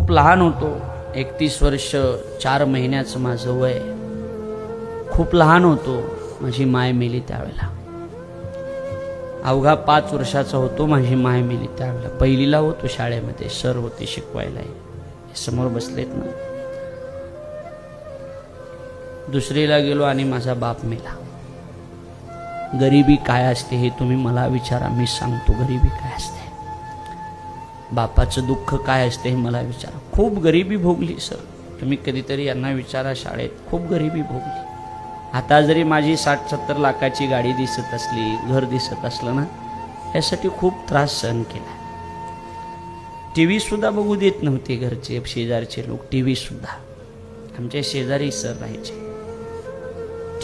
खूप लहान होतो, 31 वर्ष 4 महिन्याचं माझं वय, खूप लहान होतो. माझी माय मेली त्यावेळेला. अवघा 5 वर्षाचा होतो, माझी माय मेली त्यावेळेला. पहिलीला होतो शाळेमध्ये, सर होते शिकवायला, समोर बसलेत ना. दुसरीला गेलो आणि माझा बाप मेला. गरिबी काय असते हे तुम्ही मला विचारा, मी सांगतो गरिबी काय असते. बापाचं दुःख काय असते हे मला विचारा. खूप गरिबी भोगली सर, तुम्ही कधीतरी यांना विचारा, शाळेत खूप गरिबी भोगली. आता जरी माझी 60-70 लाखाची गाडी दिसत असली, घर दिसत असलं ना, यासाठी खूप त्रास सहन केला. TV सुद्धा बघू देत नव्हते घरचे, शेजारचे लोक. TV सुद्धा आमच्या शेजारी सर राहायचे.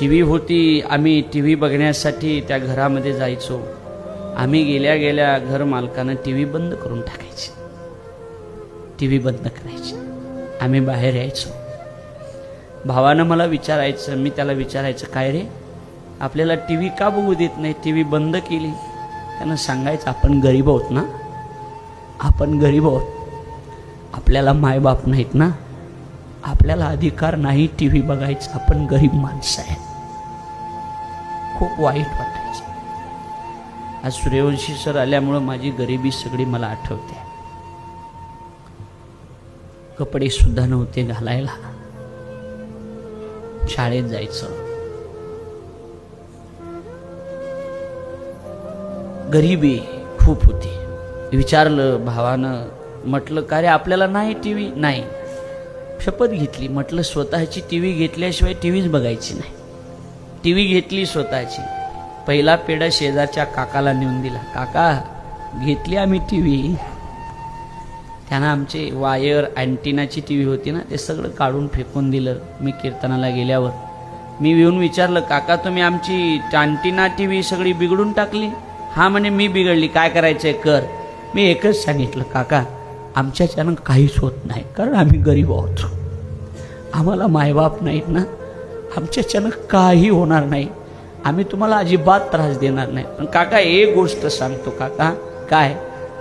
TV होती, आम्ही TV बघण्यासाठी त्या घरामध्ये जायचो. आम्ही गेल्या गेल्या घर मालकानं TV बंद करून टाकायचे. TV बंद करायचे, आम्ही बाहेर यायचो. भावानं मला विचारायचं, मी त्याला विचारायचं, काय रे आपल्याला TV का बघू देत नाही, TV बंद केली? त्यानं सांगायचं, आपण गरीब आहोत ना, आपण गरीब आहोत, आपल्याला मायबाप नाहीत ना, आपल्याला अधिकार नाही TV बघायचा, आपण गरीब माणसं आहेत. खूप वाईट वाटायचं. आज सूर्यवंशी सर आल्यामुळं माझी गरिबी सगळी मला आठवते. कपडे सुद्धा नव्हते घालायला, शाळेत जायचं. गरिबी खूप होती. विचारलं भावानं, म्हटलं का रे आपल्याला नाही TV? नाही. शपथ घेतली, म्हटलं स्वतःची TV घेतल्याशिवाय TVच बघायची नाही. TV घेतली स्वतःची. पहिला पेढा शेजारच्या काकाला नेऊन दिला. काका घेतली आम्ही TV. त्यानं आमचे वायर अँटिनाची TV होती ना, ते सगळं काढून फेकून दिलं. मी कीर्तनाला गेल्यावर मी येऊन विचारलं, काका तुम्ही आमची अँटिना TV सगळी बिघडून टाकली? हा म्हणे मी बिघडली, काय करायचंय कर. मी एकच सांगितलं, काका आमच्याच्यानं काहीच होत नाही, कारण आम्ही गरीब आहोत, आम्हाला मायबाप नाहीत ना, आमच्याच्यानं काही होणार नाही, आम्ही तुम्हाला अजिबात त्रास देणार नाही. पण काका एक गोष्ट सांगतो, काका काय,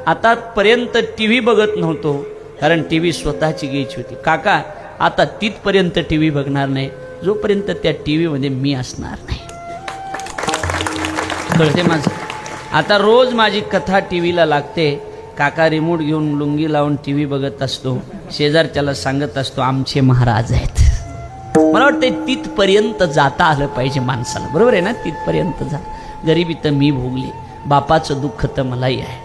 आतापर्यंत TV बघत नव्हतो, कारण TV स्वतःची घ्यायची होती. काका आता तिथपर्यंत TV बघणार नाही जोपर्यंत त्या TV मध्ये मी असणार नाही. कळते माझं? आता रोज माझी कथा TV ला लागते. काका रिमोट घेऊन लुंगी लावून TV बघत असतो, शेजारच्याला सांगत असतो आमचे महाराज आहेत. मला वाटतं तिथपर्यंत जाता आलं पाहिजे माणसाला, बरोबर आहे ना? तिथपर्यंत जा. गरिबी तर मी भोगली, बापाचं दुःख तर मलाही आहे.